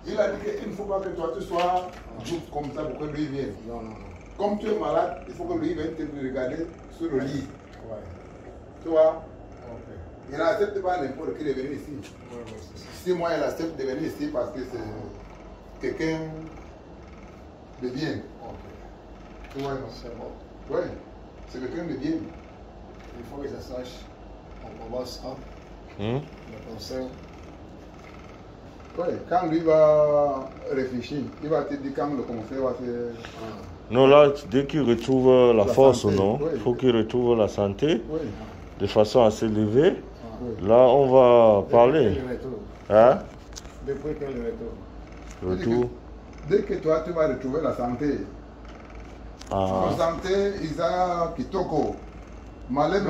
Il a dit qu'il ne faut pas que toi tu sois juste comme ça pour que lui vienne. Non, non, non. Comme tu es malade, il faut que lui vienne te regarder sur le lit. Ouais. Tu vois? Ok. Il n'accepte pas n'importe qui de venir ici. Ouais, c'est ça. Si moi il accepte de venir ici parce que c'est quelqu'un de bien. Ok. Tu vois? C'est bon. Oui, c'est quelqu'un de bien. Il faut que je sache. On commence ça. Le concert. Oui, quand lui va réfléchir, il va te dire quand le concert va se... Non, là, dès qu'il retrouve la force, santé, non, oui. il faut qu'il retrouve la santé Oui, de façon à se lever. oui. Là, on va parler. Depuis le retour. Hein? Depuis que le retour. Retour. Dès que toi tu vas retrouver la santé, Ah. la santé, il a Kitoko. Malem.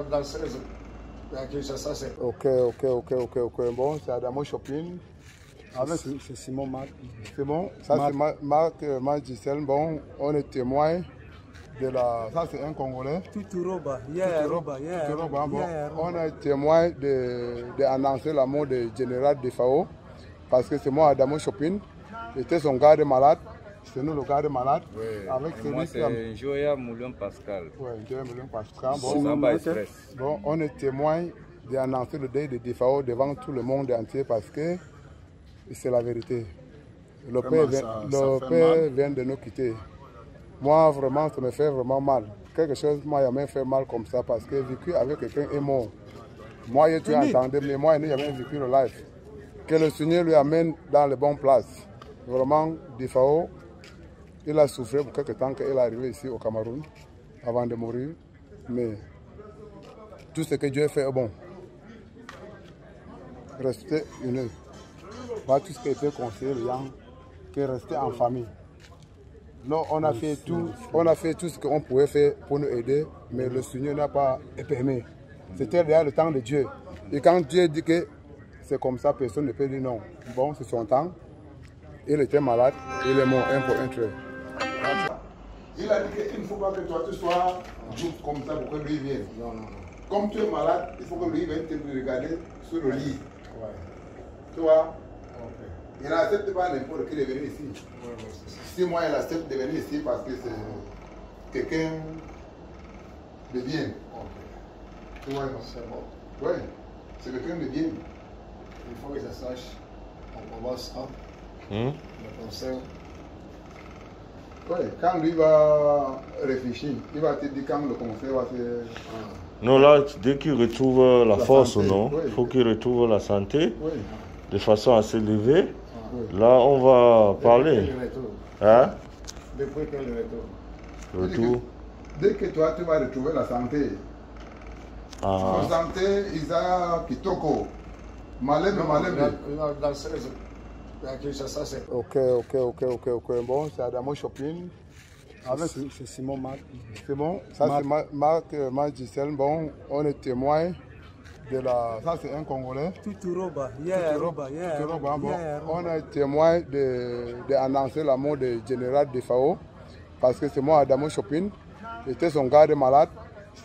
Dans 16 ça c'est. Ok. Bon, c'est Adamo Shopping. C'est Simon Marc. C'est bon. Ça, c'est Marc Gisèle. Bon, on est témoin de la. Ça, c'est un Congolais. Tuturoba, Bon, on est témoin d'annoncer la mort du général de FAO. Parce que c'est moi, Adamo Shopping. C'était son garde malade. C'est nous le garde malade. Oui. Avec Et moi, c'est Joya Moulin Pascal. Oui, Joya Moulin Pascal. Samba Express. Bon, on est témoin d'annoncer le deuil de DFAO devant tout le monde entier parce que c'est la vérité. Le père vient de nous quitter. Moi, vraiment, ça me fait vraiment mal. Quelque chose m'a jamais fait mal comme ça parce que vécu avec quelqu'un est mort. Moi, tu entendais, mais moi, il n'y a jamais vécu le life. Que le Seigneur lui amène dans les bonnes places. Vraiment, DFAO, il a souffert pour quelque temps qu'il est arrivé ici au Cameroun avant de mourir. Mais tout ce que Dieu fait est bon. Restez unis. Pas tout ce qui peut conseiller les gens, que rester en famille. Non, on a fait tout ce qu'on pouvait faire pour nous aider, mais le Seigneur n'a pas permis. C'était déjà le temps de Dieu. Et quand Dieu dit que c'est comme ça, personne ne peut dire non. Bon, c'est son temps. Il était malade, il est mort un pour un trait. Il a dit qu'il ne faut pas que toi tu sois juste comme ça pour que lui vienne. Non, non, non. Comme tu es malade, il faut que lui vienne te regarder sur le lit. Ouais. Tu vois? Ok. Il n'accepte pas n'importe qui de venir ici. Ouais, c'est ça. Si moi il accepte de venir ici parce que c'est quelqu'un de bien. Ok. Tu vois? C'est bon. Oui, c'est quelqu'un de bien. Il faut que je sache. On commence ça. Le concert. Oui, quand lui va réfléchir, il va te dire quand le concert va se... Non, là, dès qu'il retrouve la force, santé, non, oui. il faut qu'il retrouve la santé Oui, de façon à se lever. oui. Là, on va parler. Depuis le retour. Hein? Depuis que le retour. Retour. Dès que toi tu vas retrouver la santé, Ah. la santé, il a Kitoko. Malem. Dans 16 ça c'est. Ok. Bon, c'est Adamo Shopping. C'est Simon Marc. C'est bon. Ça, c'est Marc Gisèle. Bon, on est témoin de la. Ça, c'est un Congolais. Tuturoba, Bon, on est témoin d'annoncer la mort du général de FAO. Parce que c'est moi, Adamo Shopping. C'était son garde malade.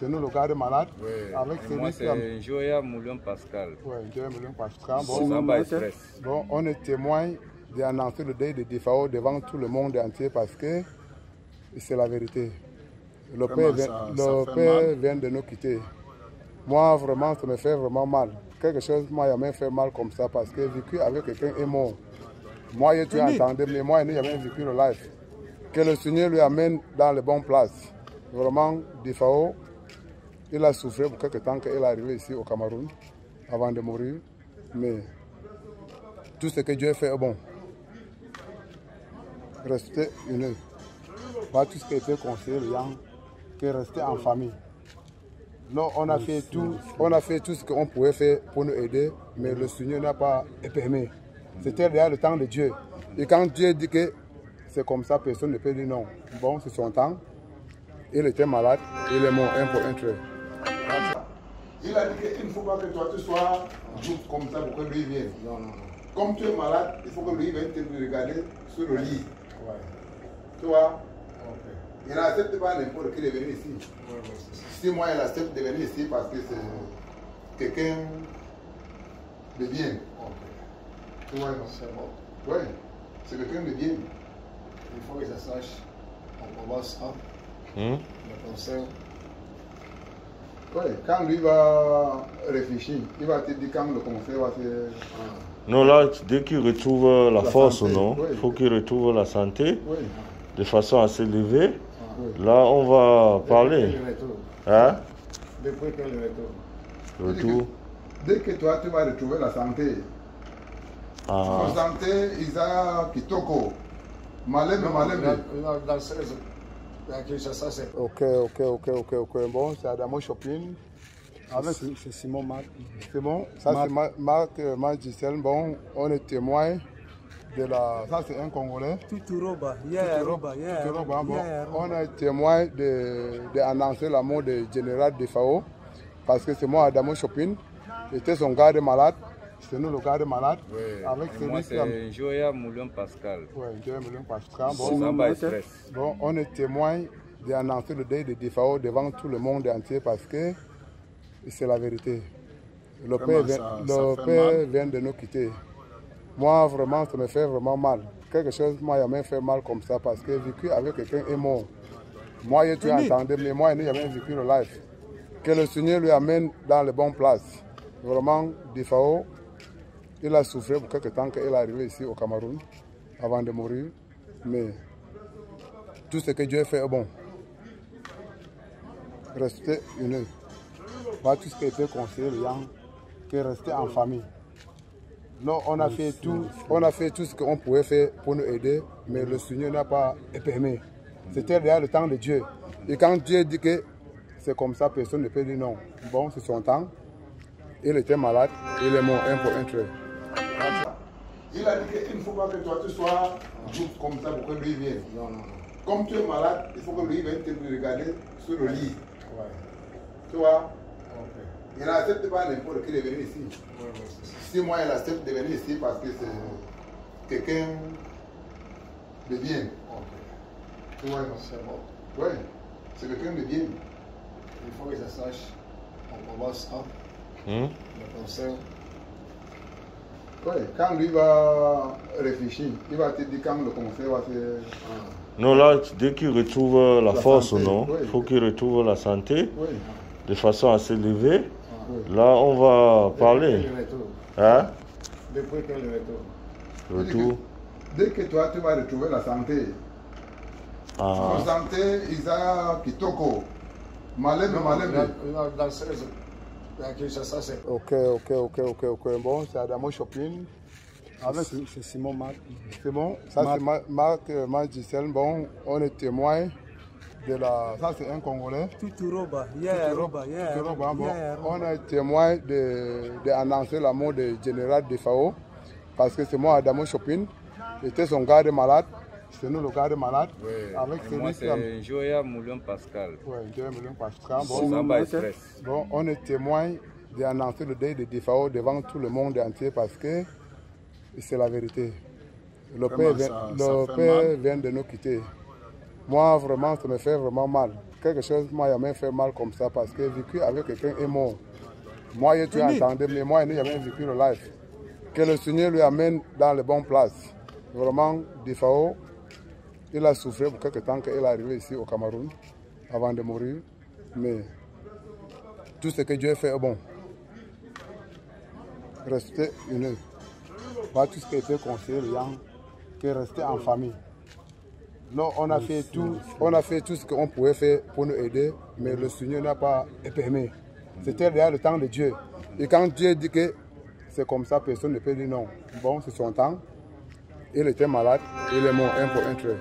C'est nous le garde malade. Oui. Avec Et moi, c'est Joya Moulin Pascal. Oui, Joya Moulin Pascal. Samba Express. Bon, on est témoin d'annoncer le deuil de DFAO devant tout le monde entier parce que c'est la vérité. Le père vient de nous quitter. Moi, vraiment, ça me fait vraiment mal. Quelque chose m'a jamais fait mal comme ça parce que vécu avec quelqu'un est mort. Moi, tu entendais, mais moi, il n'y a jamais vécu le life. Que le Seigneur lui amène dans les bonnes places. Vraiment, DFAO, il a souffert pour quelque temps qu'il est arrivé ici au Cameroun avant de mourir. Mais tout ce que Dieu fait est bon. Restez unis. Pas tout ce qui peut conseiller les gens, que rester en famille. Non, on a fait tout ce qu'on pouvait faire pour nous aider, mais le Seigneur n'a pas permis. C'était déjà le temps de Dieu. Et quand Dieu dit que c'est comme ça, personne ne peut dire non. Bon, c'est son temps. Il était malade, il est mort un pour un trait. Il a dit qu'il ne faut pas que toi tu sois juste comme ça pour que lui vienne. Non, non, non. Comme tu es malade, il faut que lui vienne te regarder sur le lit. Ouais. Tu vois? Ok. Il n'accepte pas n'importe qui de venir ici. Ouais, c'est ça. Si moi il accepte de venir ici parce que c'est quelqu'un de bien. Ok. Tu vois? C'est bon. Oui, c'est quelqu'un de bien. Il faut que ça sache. On commence le concert. Oui, quand lui va réfléchir, il va te dire quand le concert va se... Non, là, dès qu'il retrouve la force, santé, non, oui. il faut qu'il retrouve la santé Oui, de façon à s'élever. oui. Là, on va parler. Le retour. Hein? Depuis que le retour. Retour. Dès que toi, tu vas retrouver la santé, Ah. la santé, Isa Kitoko, Malem. Dans le 16, à Kinshasa, c'est... Ok. Bon, c'est Adamo Shopping. C'est Simon Marc. C'est bon, ça c'est Marc Giselle. Bon, on est témoin de la... Ça c'est un Congolais. Tuturoba, Tuturoba, bon, on est témoin d'annoncer la mort du général Defao. Parce que c'est moi, Adamo Shopping. C'était son garde malade. C'est nous le garde malade. Oui. Avec Et moi, celui c'est Joya Moulin Pascal. Oui, Joya Moulin Pascal. Samba Express. Bon, on est témoin d'annoncer le deuil de Defao devant tout le monde entier parce que c'est la vérité. Le père vient de nous quitter. Moi, vraiment, ça me fait vraiment mal. Quelque chose m'a jamais fait mal comme ça parce que vécu avec quelqu'un est mort. Moi, tu entendais, mais moi, il n'a jamais vécu le life. Que le Seigneur lui amène dans les bonnes places. Vraiment, Defao, il a souffert pour quelque temps qu'il est arrivé ici au Cameroun avant de mourir. Mais tout ce que Dieu fait est bon. Restez unis. Pas tout ce qui peut conseiller les gens, que rester en famille. Non, on a fait tout ce qu'on pouvait faire pour nous aider, mais le Seigneur n'a pas permis. C'était déjà le temps de Dieu. Et quand Dieu dit que c'est comme ça, personne ne peut dire non. Bon, c'est son temps. Il était malade, il est mort un pour un trait. Il a dit qu'il ne faut pas que toi tu sois juste comme ça pour que lui vienne. Non. Comme tu es malade, il faut que lui vienne te regarder sur le lit. Ouais. Tu vois? Ok. Il n'accepte pas n'importe qui de venir ici. Ouais, c'est ça. Si moi, il accepte de venir ici parce que c'est quelqu'un de bien. Ok. Tu vois? C'est bon. Oui, c'est quelqu'un de bien. Il faut que ça sache. On commence le concert. Oui, quand lui va réfléchir, il va te dire quand le concert va se... Non, là, dès qu'il retrouve la force, santé, non, oui. il faut qu'il retrouve la santé Oui, de façon à s'élever. oui. Là, on va parler. Depuis que le retour. Hein? Depuis que le retour. Retour. Dès que toi, tu vas retrouver la santé, Ah. la santé, Isa Kitoko, Malem. Dans le 16, à Kinshasa, c'est... Ok. Bon, c'est Adamo Shopping. C'est Simon Marc. C'est bon, ça c'est Marc Giselle. Bon, on est témoin de la... Ça c'est un Congolais. Tuturoba, Tuturoba, bon, on est témoin d'annoncer la mort du général Defao. Parce que c'est moi, Adamo Shopping. C'était son garde malade. C'est nous le garde malade. Oui. Avec Et moi, celui c'est Joya Moulin Pascal. Oui, Joya Moulin Pascal. Bon, Samba Express. bon, on est témoin d'annoncer le deuil de Defao devant tout le monde entier parce que c'est la vérité. Le père vient de nous quitter. Moi, vraiment, ça me fait vraiment mal. Quelque chose m'a jamais fait mal comme ça parce que vécu avec quelqu'un est mort. Moi, tu entendais, mais moi, il n'a jamais vécu le life. Que le Seigneur lui amène dans les bonnes places. Vraiment, Defao, il a souffert pour quelque temps qu'il est arrivé ici au Cameroun avant de mourir. Mais tout ce que Dieu fait est bon. Restez unis. Pas tout ce qui peut conseiller les gens, que rester en famille. Non, on a fait tout ce qu'on pouvait faire pour nous aider, mais le Seigneur n'a pas permis. C'était déjà le temps de Dieu. Et quand Dieu dit que c'est comme ça, personne ne peut dire non. Bon, c'est son temps. Il était malade, il est mort un pour un trait.